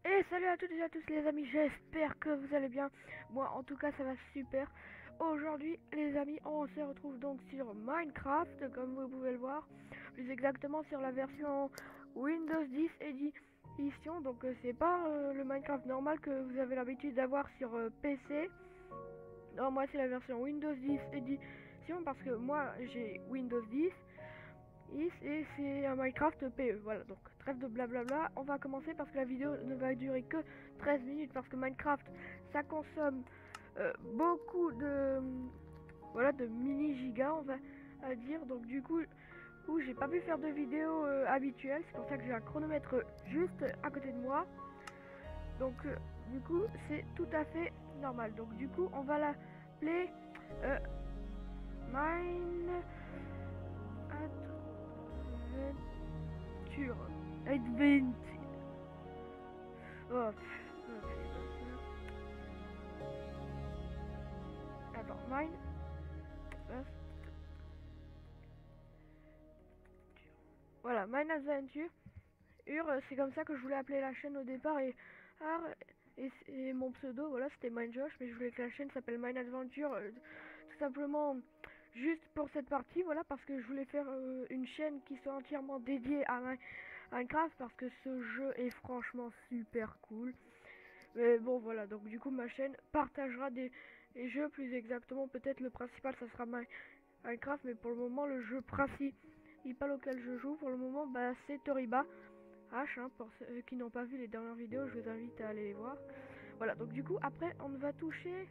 Et salut à toutes et à tous les amis, j'espère que vous allez bien. Moi en tout cas ça va super. Aujourd'hui les amis, on se retrouve donc sur Minecraft comme vous pouvez le voir. Plus exactement sur la version Windows 10 édition. Donc c'est pas le Minecraft normal que vous avez l'habitude d'avoir sur PC. Non, moi c'est la version Windows 10 édition parce que moi j'ai Windows 10 et c'est un Minecraft PE. Voilà, donc trêve de blablabla. On va commencer parce que la vidéo ne va durer que 13 minutes parce que Minecraft ça consomme beaucoup de voilà de mini gigas on va dire. Donc du coup où j'ai pas pu faire de vidéo habituelle, c'est pour ça que j'ai un chronomètre juste à côté de moi. Donc du coup c'est tout à fait normal. Donc du coup on va l'appeler Mine Adventure. Adventure. Oh, attends, Mine. Voilà, Mine Adventure. C'est comme ça que je voulais appeler la chaîne au départ et mon pseudo, voilà, c'était Minejosh, mais je voulais que la chaîne s'appelle Mine Adventure tout simplement juste pour cette partie, voilà, parce que je voulais faire une chaîne qui soit entièrement dédiée à Minecraft parce que ce jeu est franchement super cool. Mais bon voilà, donc du coup ma chaîne partagera des jeux, plus exactement peut-être le principal ça sera Minecraft, mais pour le moment le jeu principal auquel je joue pour le moment bah, c'est Toriba H, hein, pour ceux qui n'ont pas vu les dernières vidéos, je vous invite à aller les voir. Voilà, donc du coup après on ne va toucher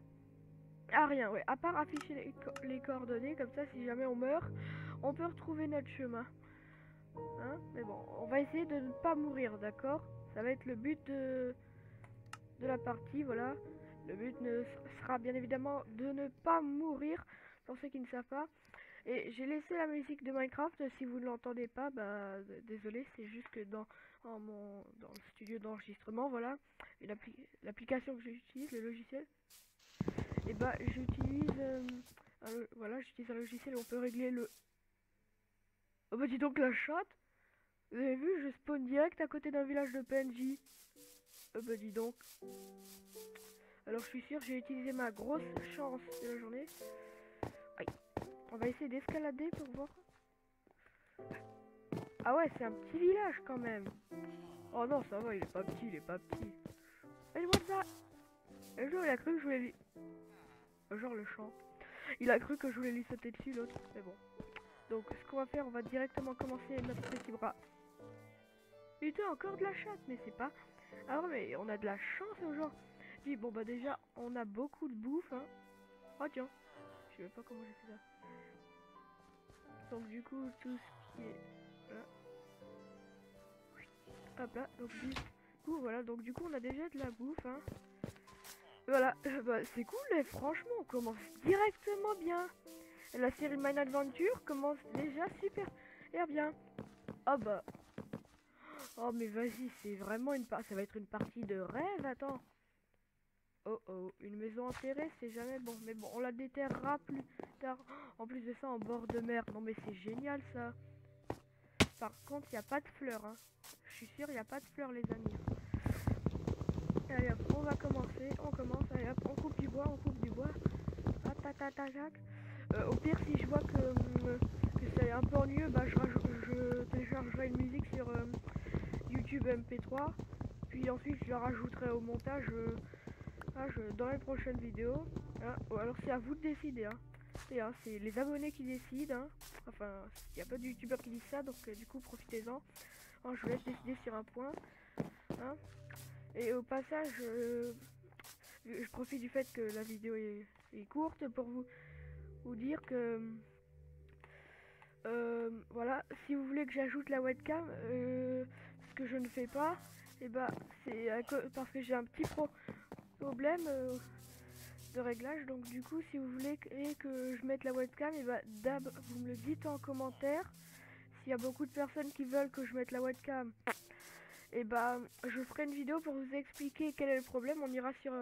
à rien, ouais, à part afficher les coordonnées, comme ça si jamais on meurt, on peut retrouver notre chemin. Hein, mais bon, on va essayer de ne pas mourir, d'accord? Ça va être le but de la partie, voilà. Le but sera bien évidemment de ne pas mourir, pour ceux qui ne savent pas. Et j'ai laissé la musique de Minecraft, si vous ne l'entendez pas, bah désolé, c'est juste que dans le studio d'enregistrement, voilà, l'application que j'utilise, le logiciel, et bah j'utilise voilà, j'utilise un logiciel où on peut régler le... Oh bah dis donc la chatte. Vous avez vu, je spawn direct à côté d'un village de PNJ. Oh bah dis donc. Alors je suis sûr, j'ai utilisé ma grosse chance de la journée. Aïe. On va essayer d'escalader pour voir. Ah ouais, c'est un petit village quand même. Oh non, ça va, il est pas petit, il est pas petit. Et moi ça. Le jour, il a cru que je voulais lui... Genre le champ. Il a cru que je voulais lui sauter dessus, l'autre. Mais bon. Donc, ce qu'on va faire, on va directement commencer notre petit bras. Putain, encore de la chatte, mais c'est pas... Ah ouais, mais on a de la chance aujourd'hui. Bon, bah déjà, on a beaucoup de bouffe, hein. Oh tiens, je sais même pas comment j'ai fait ça. Donc du coup, tout ce qui est... Là. Hop là, donc du coup, voilà. Donc du coup, on a déjà de la bouffe, hein. Voilà, bah, c'est cool, et franchement, on commence directement bien. La série Mine Adventure commence déjà super bien. Oh bah... Oh mais vas-y, c'est vraiment ça va être une partie de rêve, attends. Oh oh, une maison enterrée, c'est jamais bon. Mais bon, on la déterrera plus tard. En plus de ça, en bord de mer. Non mais c'est génial ça. Par contre, il n'y a pas de fleurs. Hein. Je suis sûr, il n'y a pas de fleurs, les amis. Allez hop, on va commencer. On commence. Allez hop, on coupe du bois, on coupe du bois. Au pire, si je vois que c'est un peu ennuyeux, bah, je téléchargerai une musique sur YouTube MP3. Puis ensuite, je la rajouterai au montage dans les prochaines vidéos. Hein. Ou alors, c'est à vous de décider. Hein. Et, hein, c'est les abonnés qui décident. Hein. Enfin, il n'y a pas de youtubeurs qui disent ça, donc du coup, profitez-en. Hein, je vous laisse décider sur un point. Hein. Et au passage, je profite du fait que la vidéo est courte pour vous dire que voilà, si vous voulez que j'ajoute la webcam, ce que je ne fais pas, et bah c'est parce que j'ai un petit problème de réglage. Donc du coup, si vous voulez que je mette la webcam, et bah vous me le dites en commentaire. S'il y a beaucoup de personnes qui veulent que je mette la webcam, et bah je ferai une vidéo pour vous expliquer quel est le problème. On ira sur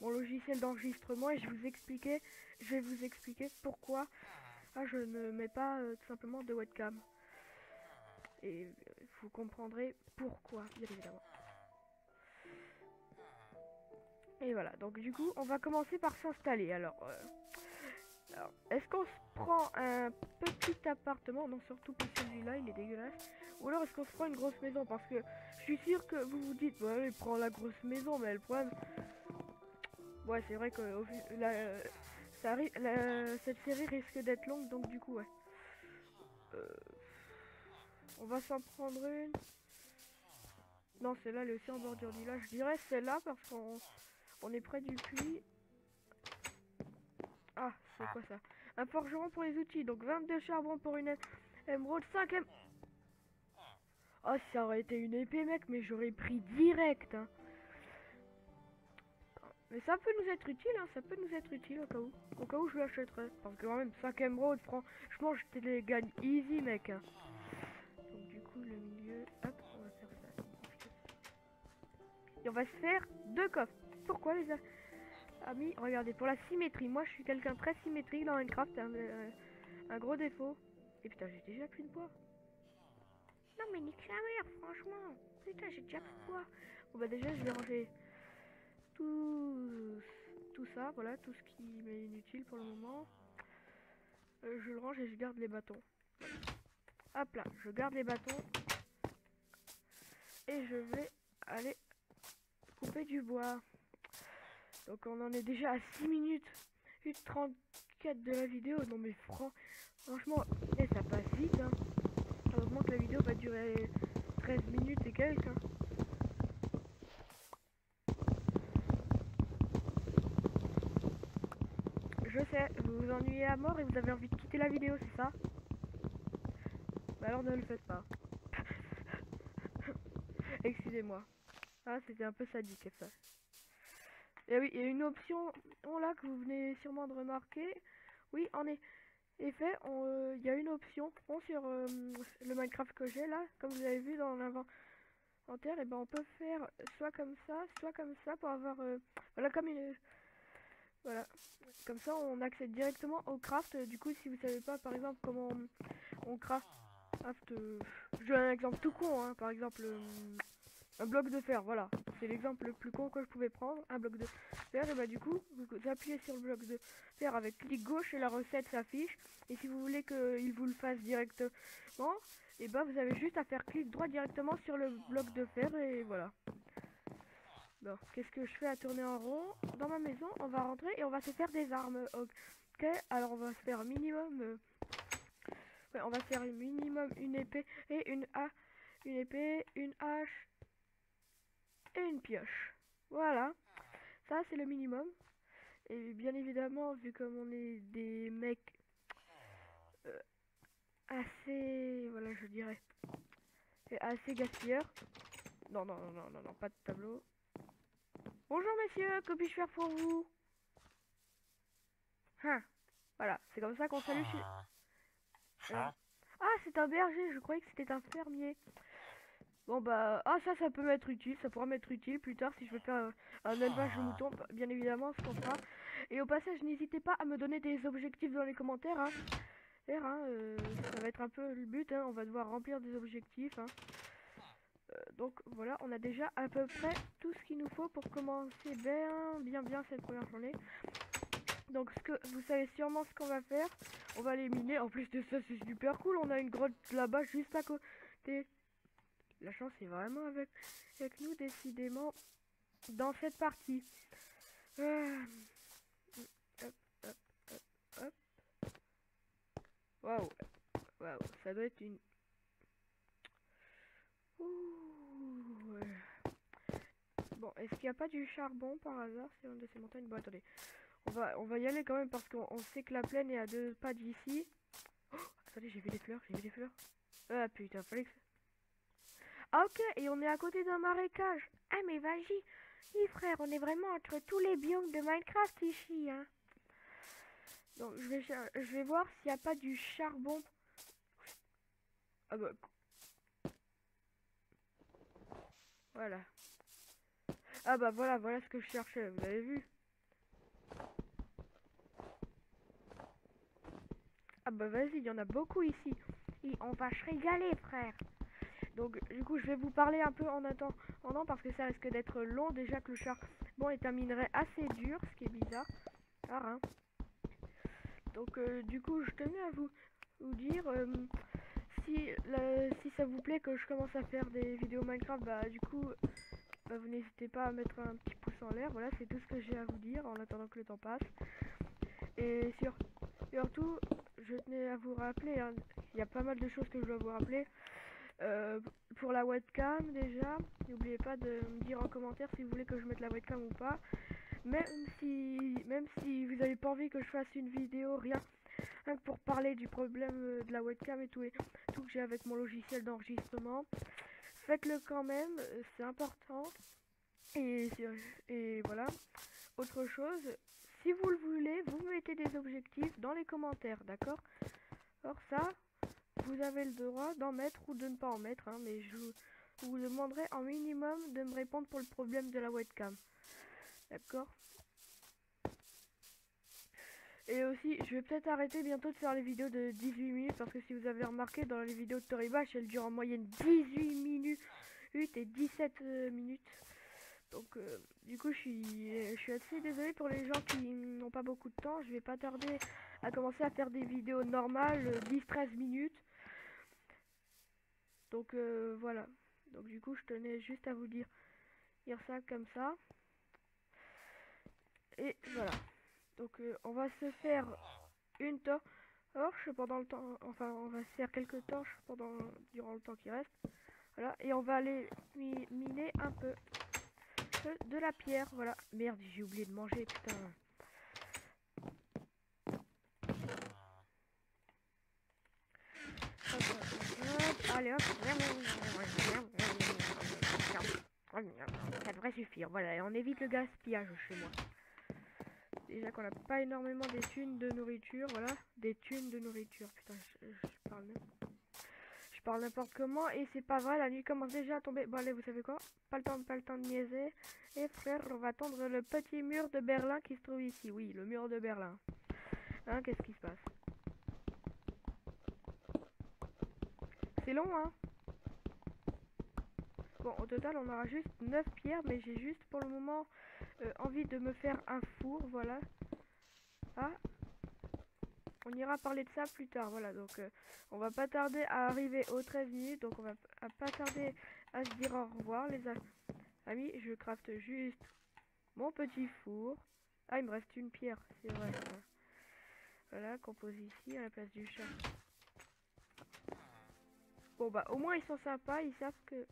mon logiciel d'enregistrement et je vais vous expliquer pourquoi je ne mets pas tout simplement de webcam. Et vous comprendrez pourquoi, bien évidemment. Et voilà, donc du coup, on va commencer par s'installer. Alors, est-ce qu'on se prend un petit appartement? Non, surtout pas celui-là, il est dégueulasse. Ou alors est-ce qu'on se prend une grosse maison? Parce que je suis sûr que vous vous dites, ouais, il prend la grosse maison, mais le problème... Ouais, c'est vrai que cette série risque d'être longue, donc du coup, ouais. On va s'en prendre une. Non, celle-là, elle est aussi en bordure du lac. Je dirais celle-là parce qu'on est près du puits. Ah, c'est quoi ça? Un forgeron pour les outils. Donc 22 charbons pour une émeraude. 5 Oh, si ça aurait été une épée, mec, mais j'aurais pris direct. Hein. Mais ça peut nous être utile, hein. Ça peut nous être utile au cas où. Au cas où je l'achèterais. Parce que quand même, 5 émeraudes, franchement, je te les gagne easy, mec. Hein. Donc du coup, le milieu... Hop, on va faire ça. Et on va se faire 2 coffres. Pourquoi les amis? Regardez, pour la symétrie. Moi, je suis quelqu'un de très symétrique dans Minecraft. Un gros défaut. Et putain, j'ai déjà plus de bois. Non, mais nique la mère, franchement. Putain, j'ai déjà plus de bois. Bon, bah, déjà, je vais ranger tout ça. Voilà, tout ce qui m'est inutile pour le moment. Je le range et je garde les bâtons. Hop là, je garde les bâtons. Et je vais aller couper du bois. Donc on en est déjà à 6 minutes 34 de la vidéo. Non mais franchement, ça passe vite. Hein. Heureusement que la vidéo va durer 13 minutes et quelques. Hein. Je sais, vous vous ennuyez à mort et vous avez envie de quitter la vidéo, c'est ça? Bah alors ne le faites pas. Excusez-moi. Ah, c'était un peu sadique ça. Et oui, il y a une option là que vous venez sûrement de remarquer. Oui, en effet, il y a une option sur le Minecraft que j'ai là, comme vous avez vu dans l'inventaire, et ben on peut faire soit comme ça pour avoir voilà comme une voilà. Comme ça on accède directement au craft. Du coup, si vous savez pas par exemple comment on craft je donne un exemple tout con hein, par exemple un bloc de fer, voilà. C'est l'exemple le plus con que je pouvais prendre, un bloc de fer, et bah du coup, vous appuyez sur le bloc de fer avec clic gauche et la recette s'affiche. Et si vous voulez qu'il vous le fasse directement, et bah vous avez juste à faire clic droit directement sur le bloc de fer et voilà. Bon, qu'est-ce que je fais à tourner en rond? Dans ma maison, on va rentrer et on va se faire des armes. Ok, alors on va se faire un minimum... ouais, on va faire un minimum une épée et une épée, une hache et une pioche. Voilà, ça c'est le minimum. Et bien évidemment, vu comme on est des mecs assez, voilà, je dirais, assez gaspilleurs. Non, non, non, non, non, non, pas de tableau. Bonjour messieurs, que puis-je faire pour vous? Hein, voilà, c'est comme ça qu'on salue chez... Ah, c'est un berger, je croyais que c'était un fermier. Bon bah, ah ça peut m'être utile, ça pourra m'être utile plus tard si je veux faire un élevage de moutons, bien évidemment, ce qu'on fera. Et au passage, n'hésitez pas à me donner des objectifs dans les commentaires, hein. Ça va être un peu le but, hein. On va devoir remplir des objectifs, hein. Donc voilà, on a déjà à peu près tout ce qu'il nous faut pour commencer bien cette première journée. Donc vous savez sûrement ce qu'on va faire, on va les miner. En plus de ça, c'est super cool, on a une grotte là-bas juste à côté. La chance est vraiment avec nous, décidément, dans cette partie. Hop. Waouh, ça doit être une... Ouh, ouais. Bon, est-ce qu'il n'y a pas du charbon par hasard sur une de ces montagnes? Bon, attendez, on va y aller quand même parce qu'on sait que la plaine est à 2 pas d'ici. Oh, attendez, j'ai vu des fleurs, Ah putain, fallait que... Ah ok, et on est à côté d'un marécage. Ah mais vas-y, frère, on est vraiment entre tous les biomes de Minecraft ici, hein. Donc je vais voir s'il n'y a pas du charbon. Ah bah... Voilà. Ah bah voilà ce que je cherchais, vous avez vu? Ah bah vas-y, il y en a beaucoup ici. Et on va se régaler, frère. Donc du coup je vais vous parler un peu en attendant parce que ça risque d'être long déjà que le Bon, est un minerai assez dur, ce qui est bizarre. Hein. Donc du coup, je tenais à vous dire si ça vous plaît que je commence à faire des vidéos Minecraft, bah du coup vous n'hésitez pas à mettre un petit pouce en l'air. Voilà, c'est tout ce que j'ai à vous dire en attendant que le temps passe. Et surtout, je tenais à vous rappeler, hein, il y a pas mal de choses que je dois vous rappeler. Pour la webcam déjà, n'oubliez pas de me dire en commentaire si vous voulez que je mette la webcam ou pas. Même si vous n'avez pas envie que je fasse une vidéo rien que pour parler du problème de la webcam et tout que j'ai avec mon logiciel d'enregistrement, faites-le quand même, c'est important. Et voilà. Autre chose, si vous le voulez, vous mettez des objectifs dans les commentaires, d'accord? Or ça, vous avez le droit d'en mettre ou de ne pas en mettre, hein, mais je vous demanderai en minimum de me répondre pour le problème de la webcam. D'accord? Et aussi, je vais peut-être arrêter bientôt de faire les vidéos de 18 minutes, parce que si vous avez remarqué, dans les vidéos de Toribash, elles durent en moyenne 18 minutes et 17 minutes. Donc du coup, je suis assez désolé pour les gens qui n'ont pas beaucoup de temps. Je vais pas tarder à commencer à faire des vidéos normales, 10-13 minutes. Donc voilà. Donc du coup, je tenais juste à vous dire ça comme ça. Et voilà. Donc on va se faire une torche pendant le temps. Enfin, on va se faire quelques torches durant le temps qui reste. Voilà. Et on va aller miner un peu de la pierre. Voilà. Merde, j'ai oublié de manger, putain. Allez hop. Ça devrait suffire. Voilà, et on évite le gaspillage chez moi. Déjà qu'on n'a pas énormément des thunes de nourriture, voilà. Des thunes de nourriture, putain, je parle n'importe comment et c'est pas vrai, la nuit commence déjà à tomber. Bon allez, vous savez quoi? Pas le temps de niaiser. Et frère, on va tendre le petit mur de Berlin qui se trouve ici. Oui, le mur de Berlin. Hein, qu'est-ce qui se passe? C'est long, hein? Bon, au total, on aura juste 9 pierres, mais j'ai juste pour le moment envie de me faire un four, voilà. Ah, on ira parler de ça plus tard, voilà. Donc, on va pas tarder à arriver aux 13 minutes, donc on va pas tarder à se dire au revoir, les amis. Je crafte juste mon petit four. Ah, il me reste une pierre, c'est vrai. Voilà, qu'on pose ici à la place du chat. Bon, bah, au moins, ils sont sympas, ils savent que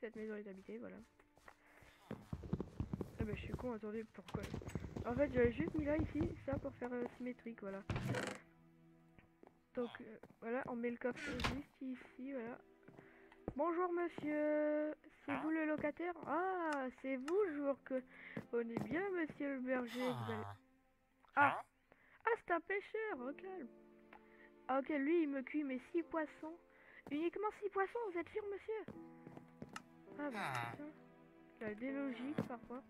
cette maison est habitée, voilà. Ah bah je suis con, attendez, pourquoi? En fait j'avais juste mis là ici, ça pour faire symétrique, voilà. Donc voilà, on met le coffre juste ici, voilà. Bonjour monsieur, c'est vous le locataire? Ah, c'est vous, je vous reconnais bien monsieur le berger, vous allez... Ah, c'est un pêcheur, ok. Ah, ok, lui il me cuit mes 6 poissons. Uniquement 6 poissons, vous êtes sûr monsieur? Ah bah putain, il y a des logiques parfois.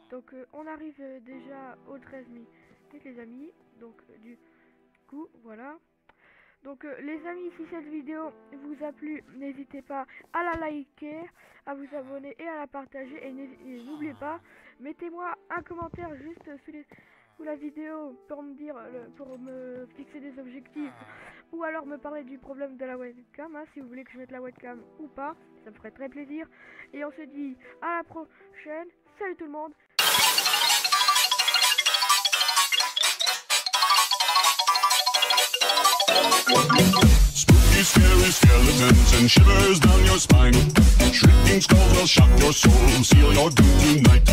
Donc on arrive déjà aux 13 minutes les amis. Donc du coup voilà. Donc les amis, si cette vidéo vous a plu, n'hésitez pas à la liker, à vous abonner et à la partager. Et n'oubliez pas, mettez-moi un commentaire juste sous la vidéo pour me dire, pour me fixer des objectifs. Ou alors me parler du problème de la webcam, hein, si vous voulez que je mette la webcam ou pas. Ça me ferait très plaisir. Et on se dit à la prochaine. Salut tout le monde. Spooky, scary skeletons and shivers down your spine. Shrieking skulls will shock your soul, seal your doom tonight.